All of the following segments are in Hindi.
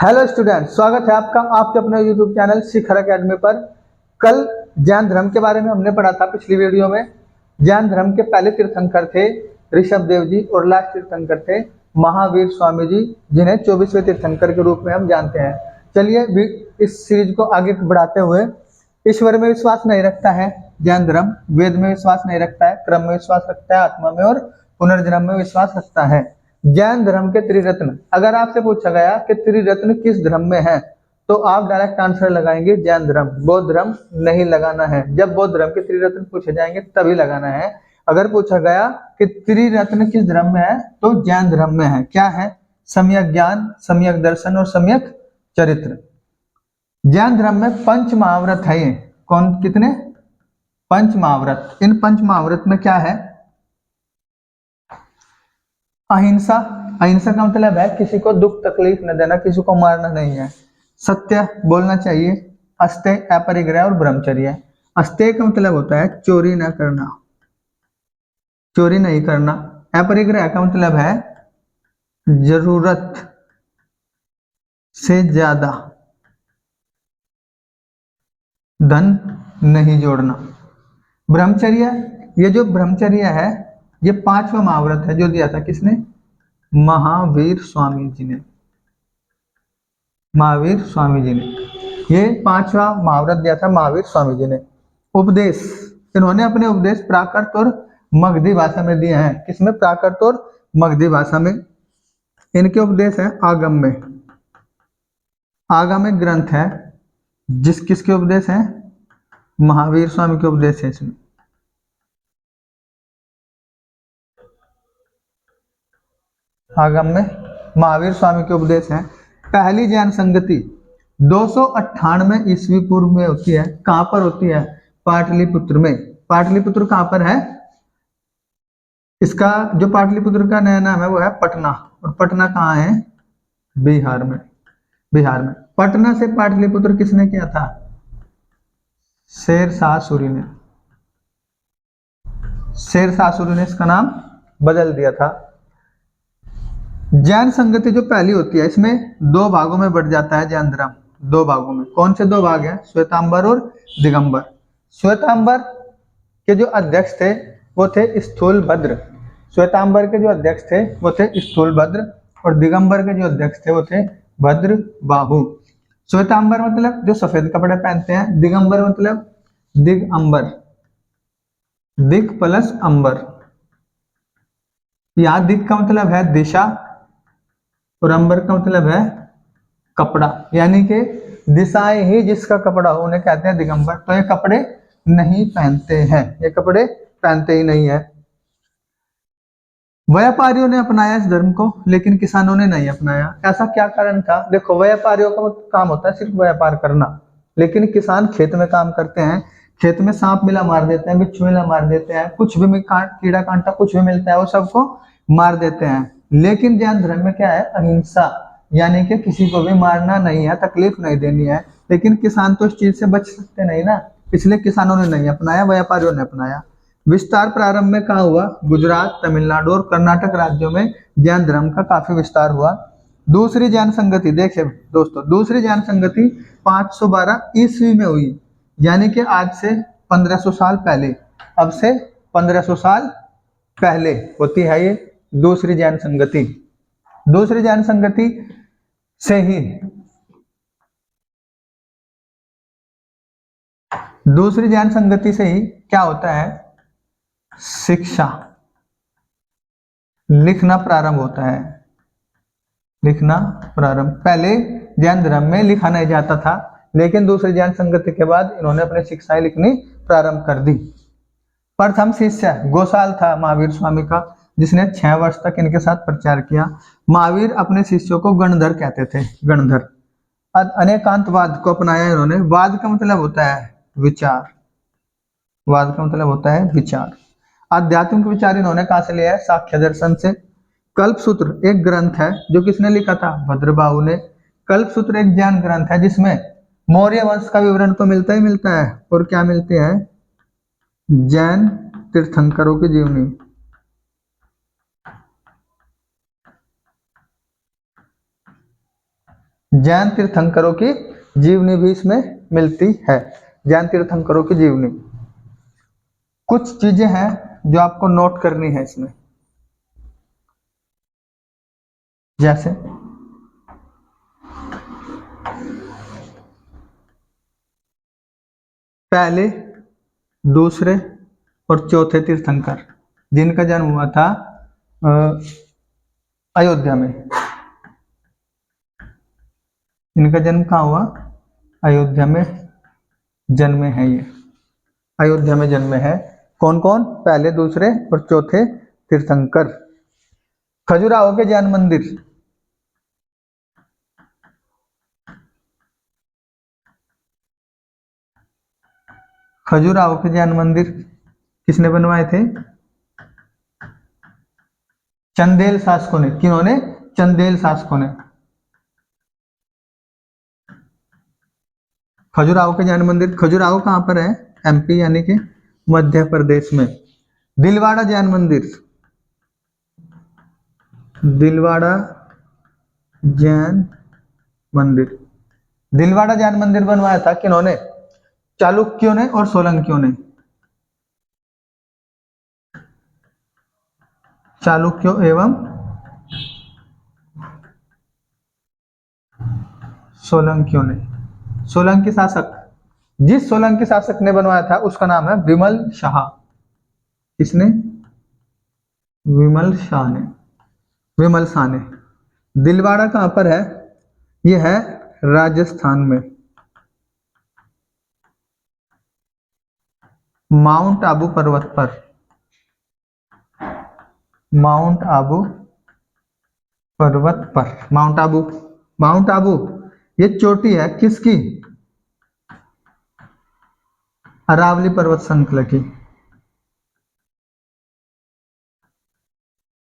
हेलो स्टूडेंट, स्वागत है आपका आपके अपने यूट्यूब चैनल शिखर एकेडमी पर। कल जैन धर्म के बारे में हमने पढ़ा था पिछली वीडियो में। जैन धर्म के पहले तीर्थंकर थे ऋषभ देव जी और लास्ट तीर्थंकर थे महावीर स्वामी जी, जिन्हें 24वें तीर्थंकर के रूप में हम जानते हैं। चलिए इस सीरीज को आगे बढ़ाते हुए, ईश्वर में विश्वास नहीं रखता है जैन धर्म, वेद में विश्वास नहीं रखता है, क्रम में विश्वास रखता है, आत्मा में और पुनर्जन्म में विश्वास रखता है। जैन धर्म के त्रिरत्न, अगर आपसे पूछा गया कि त्रिरत्न किस धर्म में है तो आप डायरेक्ट आंसर लगाएंगे जैन धर्म। बौद्ध धर्म नहीं लगाना है। जब बौद्ध धर्म के त्रिरत्न पूछे जाएंगे तभी लगाना है। अगर पूछा गया कि त्रिरत्न किस धर्म में है तो जैन धर्म में है। क्या है? सम्यक ज्ञान, सम्यक दर्शन और सम्यक चरित्र। जैन धर्म में पंच महाव्रत है। ये कौन कितने? पंच महाव्रत। इन पंच महाव्रत में क्या है? अहिंसा। अहिंसा का मतलब है किसी को दुख तकलीफ न देना, किसी को मारना नहीं है। सत्य बोलना चाहिए। अस्तेय, अपरिग्रह और ब्रह्मचर्य। अस्तेय का मतलब होता है चोरी न करना, चोरी नहीं करना। अपरिग्रह का मतलब है जरूरत से ज्यादा धन नहीं जोड़ना। ब्रह्मचर्य, ये जो ब्रह्मचर्य है ये 5वां महाव्रत है जो दिया था किसने? महावीर स्वामी जी ने। महावीर स्वामी जी ने ये 5वां महाव्रत दिया था महावीर स्वामी जी ने। उपदेश, इन्होंने अपने उपदेश प्राकृत और मगधी भाषा में दिए हैं। किसमें? प्राकृत और मगधी भाषा में। इनके उपदेश है आगम में। आगम एक ग्रंथ है। किसके उपदेश हैं? महावीर स्वामी के उपदेश है इसमें। आगम में महावीर स्वामी के उपदेश हैं। पहली जैन संगति 298 ईस्वी पूर्व में होती है। कहां पर होती है? पाटलिपुत्र में। पाटलिपुत्र कहां पर है? इसका जो पाटलिपुत्र का नया नाम है वो है पटना। और पटना कहाँ है? बिहार में। बिहार में। पटना से पाटलिपुत्र किसने किया था? शेरशाह सूरी ने। शेरशाह सूरी ने इसका नाम बदल दिया था। जैन संगति जो पहली होती है इसमें 2 भागों में बढ़ जाता है जैन धर्म। 2 भागों में। कौन से 2 भाग हैं? श्वेतांबर और दिगंबर। श्वेतांबर के जो अध्यक्ष थे वो थे स्थूलभद्र। श्वेतांबर के जो अध्यक्ष थे वो थे स्थूलभद्र और दिगंबर के जो अध्यक्ष थे वो थे भद्रबाहु। श्वेतांबर मतलब जो सफेद कपड़े पहनते हैं, दिगंबर मतलब दिगंबर, दिग प्लस अंबर। यहाँ दिग का मतलब है दिशा और अंबर का मतलब है कपड़ा, यानी कि दिशाएं ही जिसका कपड़ा हो उन्हें कहते हैं दिगंबर। तो ये कपड़े नहीं पहनते हैं, ये कपड़े पहनते ही नहीं है। व्यापारियों ने अपनाया इस धर्म को लेकिन किसानों ने नहीं अपनाया। ऐसा क्या कारण था? देखो, व्यापारियों का काम होता है सिर्फ व्यापार करना, लेकिन किसान खेत में काम करते हैं। खेत में सांप मिला मार देते हैं, बिच्छू मिला मार देते हैं, कुछ भी कीड़ा कांटा कुछ भी मिलता है वो सबको मार देते हैं। लेकिन जैन धर्म में क्या है? अहिंसा, यानी कि किसी को भी मारना नहीं है, तकलीफ नहीं देनी है। लेकिन किसान तो इस चीज से बच सकते नहीं ना, इसलिए किसानों ने नहीं अपनाया, व्यापारियों ने अपनाया। विस्तार प्रारंभ में कहाँ हुआ? गुजरात, तमिलनाडु और कर्नाटक राज्यों में जैन धर्म का काफी विस्तार हुआ। दूसरी जैन संगति, देखिए दोस्तों, दूसरी जैन संगति 512 ईस्वी में हुई, यानी कि आज से 1500 साल पहले। अब से 1500 साल पहले होती है ये दूसरी जैन संगति। दूसरी जैन संगति से ही दूसरी जैन संगति से ही क्या होता है? शिक्षा, लिखना प्रारंभ होता है। लिखना प्रारंभ। पहले जैन धर्म में लिखा नहीं जाता था, लेकिन दूसरी जैन संगति के बाद इन्होंने अपनी शिक्षाएं लिखनी प्रारंभ कर दी। प्रथम शिष्य गोसाल था महावीर स्वामी का, जिसने 6 वर्ष तक इनके साथ प्रचार किया। महावीर अपने शिष्यों को गणधर कहते थे, गणधर। अनेकांतवाद को अपनाया इन्होंने। वाद का मतलब होता है विचार। वाद का मतलब होता है विचार। आध्यात्मिक विचार इन्होंने कहां से लिया है? सांख्य दर्शन से। कल्पसूत्र एक ग्रंथ है जो किसने लिखा था? भद्रबाहु ने। कल्पसूत्र एक जैन ग्रंथ है जिसमें मौर्य वंश का विवरण तो मिलता ही मिलता है, और क्या मिलते हैं? जैन तीर्थंकरों की जीवनी। जैन तीर्थंकरों की जीवनी भी इसमें मिलती है। जैन तीर्थंकरों की जीवनी। कुछ चीजें हैं जो आपको नोट करनी है इसमें, जैसे पहले, दूसरे और चौथे तीर्थंकर जिनका जन्म हुआ था अयोध्या में। इनका जन्म कहाँ हुआ? अयोध्या में जन्मे हैं ये। अयोध्या में जन्मे हैं। कौन कौन? पहले, दूसरे और चौथे तीर्थंकर। खजुराहो के जैन मंदिर, खजुराहो के जैन मंदिर किसने बनवाए थे? चंदेल शासकों ने। किन्होंने? चंदेल शासकों ने। खजुराहो के जैन मंदिर। खजुराहो कहाँ पर है? एमपी यानी कि मध्य प्रदेश में। दिलवाड़ा जैन मंदिर, दिलवाड़ा जैन मंदिर। दिलवाड़ा जैन मंदिर बनवाया था किन्होंने? चालुक्यों ने और सोलंकियों ने। चालुक्यों एवं सोलंकियों ने। सोलंकी शासक, जिस सोलंकी शासक ने बनवाया था उसका नाम है विमल शाह। किसने? विमल शाह ने। विमल शाह ने। दिलवाड़ा कहां पर है? यह है राजस्थान में, माउंट आबू पर्वत पर। माउंट आबू पर्वत पर। माउंट आबू, माउंट आबू ये चोटी है किसकी? अरावली पर्वत श्रृंखला की।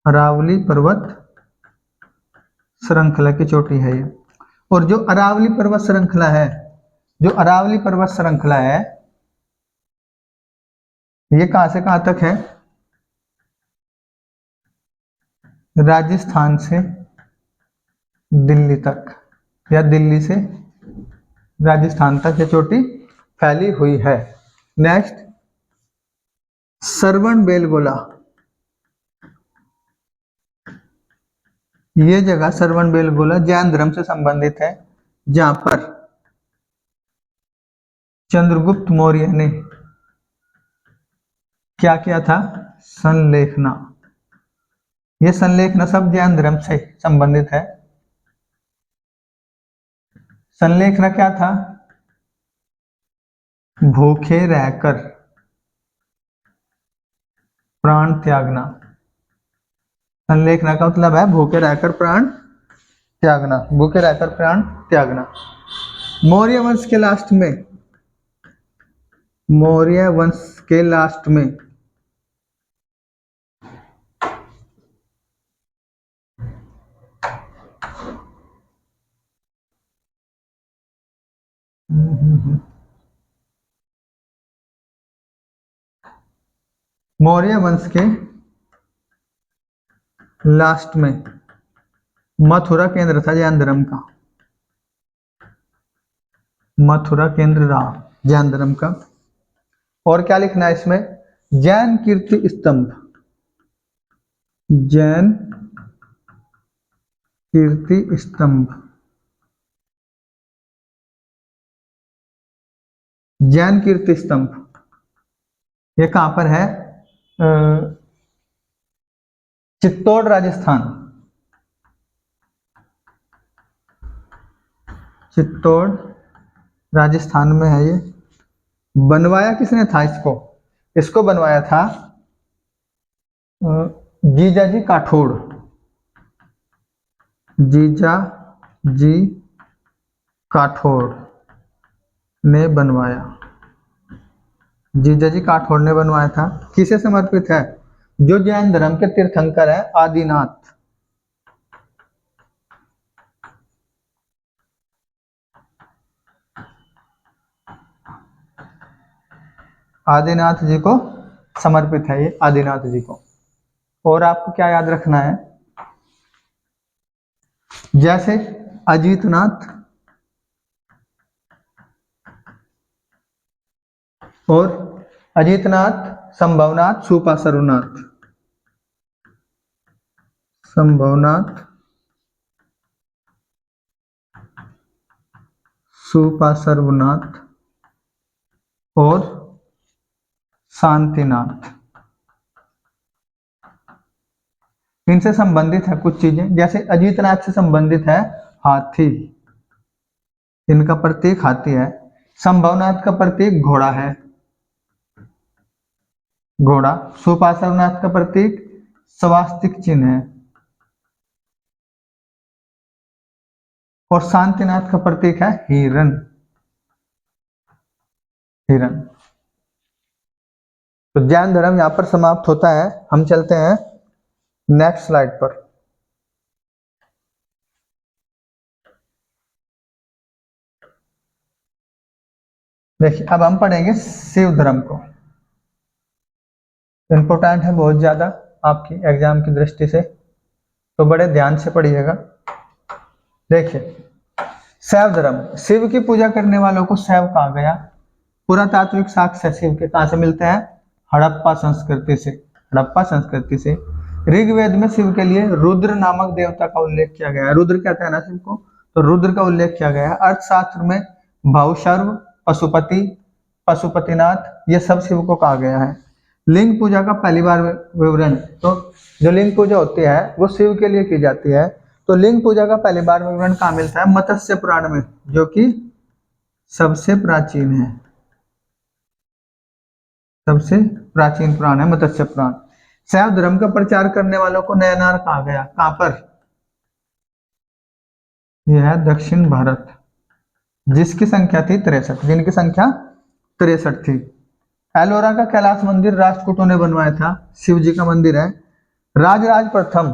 अरावली पर्वत श्रृंखला की चोटी है ये। और जो अरावली पर्वत श्रृंखला है, जो अरावली पर्वत श्रृंखला है, ये कहां से कहां तक है? राजस्थान से दिल्ली तक, या दिल्ली से राजस्थान तक ये चोटी फैली हुई है। नेक्स्ट, श्रवण बेलगोला। ये जगह श्रवण बेलगोला जैन धर्म से संबंधित है, जहां पर चंद्रगुप्त मौर्य ने क्या किया था? संलेखना। ये संलेखना सब जैन धर्म से संबंधित है। संलेखना क्या था? भूखे रहकर प्राण त्यागना। संलेखना का मतलब है भूखे रहकर प्राण त्यागना। भूखे रहकर प्राण त्यागना। मौर्य वंश के लास्ट में, मौर्य वंश के लास्ट में मौर्य वंश के लास्ट में मथुरा केंद्र था जैन धर्म का। मथुरा केंद्र रहा जैन धर्म का। और क्या लिखना है इसमें? जैन कीर्ति स्तंभ। जैन कीर्ति स्तंभ। जैन कीर्ति स्तंभ ये कहां पर है? चित्तौड़ राजस्थान। चित्तौड़ राजस्थान में है ये। बनवाया किसने था इसको? इसको बनवाया था जीजाजी काठोड़। जीजाजी काठोड़ ने बनवाया। जीजाजी काठोड़ ने बनवाया था। किसे समर्पित है? जो जैन धर्म के तीर्थंकर है आदिनाथ। आदिनाथ जी को समर्पित है ये, आदिनाथ जी को। और आपको क्या याद रखना है? जैसे अजीतनाथ और अजीतनाथ, संभवनाथ, सुपा सर्वनाथ, संभवनाथ, सुपा सर्वनाथ और शांतिनाथ। इनसे संबंधित है कुछ चीजें, जैसे अजीतनाथ से संबंधित है हाथी, इनका प्रतीक हाथी है। संभवनाथ का प्रतीक घोड़ा है, घोड़ा। सुपा सर्वनाथ का प्रतीक स्वास्तिक चिन्ह है और शांतिनाथ का प्रतीक है हिरण, हिरण। तो जैन धर्म यहां पर समाप्त होता है। हम चलते हैं नेक्स्ट स्लाइड पर। देखिए अब हम पढ़ेंगे शिव धर्म को। इंपॉर्टेंट है बहुत ज्यादा आपकी एग्जाम की दृष्टि से, तो बड़े ध्यान से पढ़िएगा। देखिए शैव धर्म, शिव की पूजा करने वालों को शैव कहा गया। पुरातात्विक साक्ष्य शिव के कहां से मिलते हैं? हड़प्पा संस्कृति से, हड़प्पा संस्कृति से। ऋग्वेद में शिव के लिए रुद्र नामक देवता का उल्लेख किया गया है। रुद्र कहते हैं ना शिव को, तो रुद्र का उल्लेख किया गया है। अर्थशास्त्र में भवशर्व, पशुपति, पशुपतिनाथ, ये सब शिव को कहा गया है। लिंग पूजा का पहली बार विवरण, तो जो लिंग पूजा होती है वो शिव के लिए की जाती है। तो लिंग पूजा का पहली बार विवरण कहाँ मिलता है? मत्स्य पुराण में, जो कि सबसे प्राचीन है, सबसे प्राचीन पुराण है मत्स्य पुराण। शैव धर्म का प्रचार करने वालों को नयनार कहा गया। कहां पर? यह है दक्षिण भारत, जिसकी संख्या थी 63, जिनकी संख्या 63 थी। एलोरा का कैलाश मंदिर राष्ट्रकूटों ने बनवाया था, शिव जी का मंदिर है। राजराज प्रथम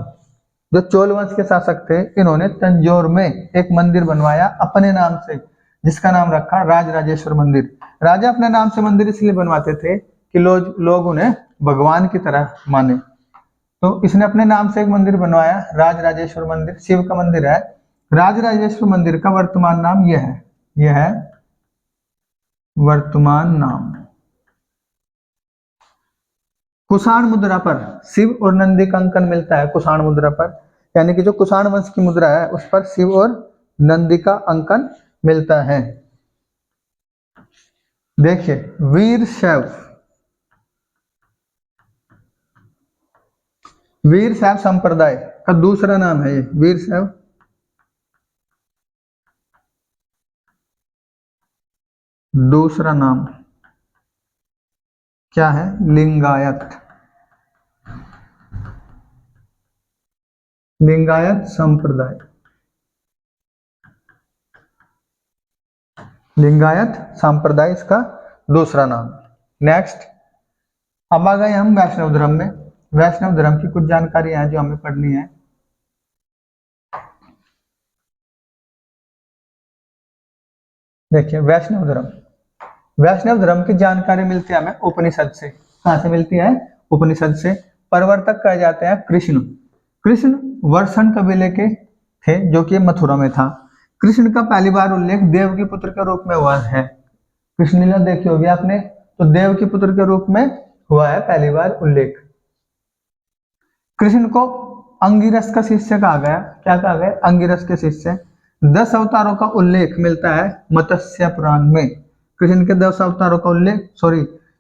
जो चोल वंश के शासक थे, इन्होंने तंजौर में एक मंदिर बनवाया अपने नाम से, जिसका नाम रखा राजराजेश्वर मंदिर। राजा अपने नाम से मंदिर इसलिए बनवाते थे कि लोग उन्हें भगवान की तरह माने। तो इसने अपने नाम से एक मंदिर बनवाया, राजराजेश्वर मंदिर, शिव का मंदिर है। राजराजेश्वर मंदिर का वर्तमान नाम यह है, यह है वर्तमान नाम। कुषाण मुद्रा पर शिव और नंदी का अंकन मिलता है। कुषाण मुद्रा पर, यानी कि जो कुषाण वंश की मुद्रा है उस पर शिव और नंदी का अंकन मिलता है। देखिए वीरशैव, वीरशैव संप्रदाय का दूसरा नाम है ये, वीरशैव। दूसरा नाम क्या है? लिंगायत, लिंगायत संप्रदाय, लिंगायत संप्रदाय इसका दूसरा नाम। नेक्स्ट अब आ गए हम वैष्णव धर्म में। वैष्णव धर्म की कुछ जानकारी है जो हमें पढ़नी है। देखिए वैष्णव धर्म, वैष्णव धर्म की जानकारी मिलती है हमें उपनिषद से। कहां से मिलती है? उपनिषद से। प्रवर्तक कहे जाते हैं कृष्ण। कृष्ण वर्षण कबीले के थे, जो कि मथुरा में था। कृष्ण का पहली बार उल्लेख देव के पुत्र के रूप में हुआ है। कृष्ण लीला देखी होगी आपने, तो देव के पुत्र के रूप में हुआ है पहली बार उल्लेख। कृष्ण को अंगिरस का शिष्य कहा गया। क्या कहा गया? अंगिरस के शिष्य। 10 अवतारों का उल्लेख मिलता है मत्स्य पुराण में। कृष्ण के 10 अवतारों का उल्लेख,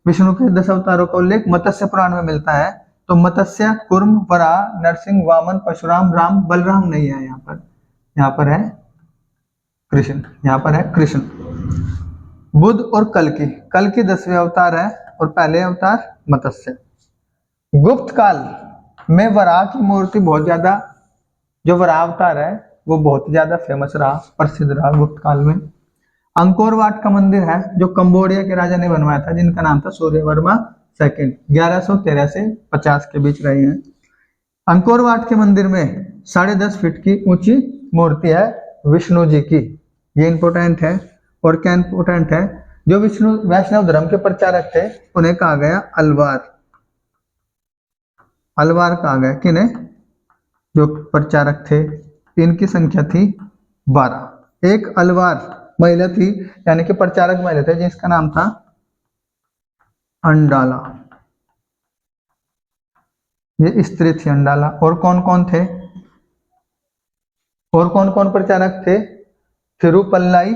विष्णु के 10 अवतारों का उल्लेख मत्स्य पुराण में मिलता है। तो मत्स्य, कुर्म, वराह, नरसिंह, वामन, परशुराम, राम, बलराम नहीं है यहाँ पर, यहाँ पर है कृष्ण, यहाँ पर है कृष्ण। बुद्ध और कल्कि, कल्कि 10वें अवतार है और पहले अवतार मत्स्य। गुप्त काल में वराह की मूर्ति बहुत ज्यादा, जो वराह अवतार है वो बहुत ज्यादा फेमस रहा, प्रसिद्ध रहा गुप्त काल में। अंकोर वाट का मंदिर है जो कंबोडिया के राजा ने बनवाया था, जिनका नाम था सूर्यवर्मा सेकंड। 1113 से 50 के बीच रहे हैं। अंकोर वाट के मंदिर में 10.5 फीट की ऊंची मूर्ति है विष्णु जी की। ये इंपोर्टेंट है। और क्या इंपोर्टेंट है? जो विष्णु वैष्णव धर्म के प्रचारक थे उन्हें कहा गया अलवार, अलवार कहा गया। किन्हें? जो प्रचारक थे। इनकी संख्या थी 12। एक अलवार महिला थी, यानी कि प्रचारक महिला थे, जिसका नाम था अंडाला। ये स्त्री थी अंडाला। और कौन कौन थे, और कौन कौन प्रचारक थे? थिरुपल्लाई,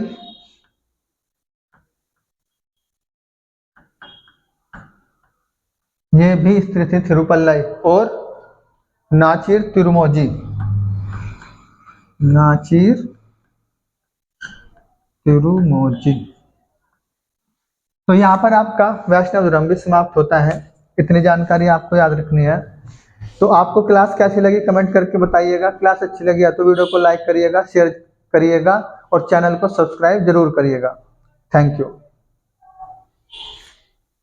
ये भी स्त्री थी थिरुपल्लाई, और नाचिर तिरुमोजी, नाचिर तिरुमोजी। तो यहाँ पर आपका वैष्णव धर्म भी समाप्त होता है। इतनी जानकारी आपको याद रखनी है। तो आपको क्लास कैसी लगी कमेंट करके बताइएगा। क्लास अच्छी लगी है तो वीडियो को लाइक करिएगा, शेयर करिएगा और चैनल को सब्सक्राइब जरूर करिएगा। Thank you.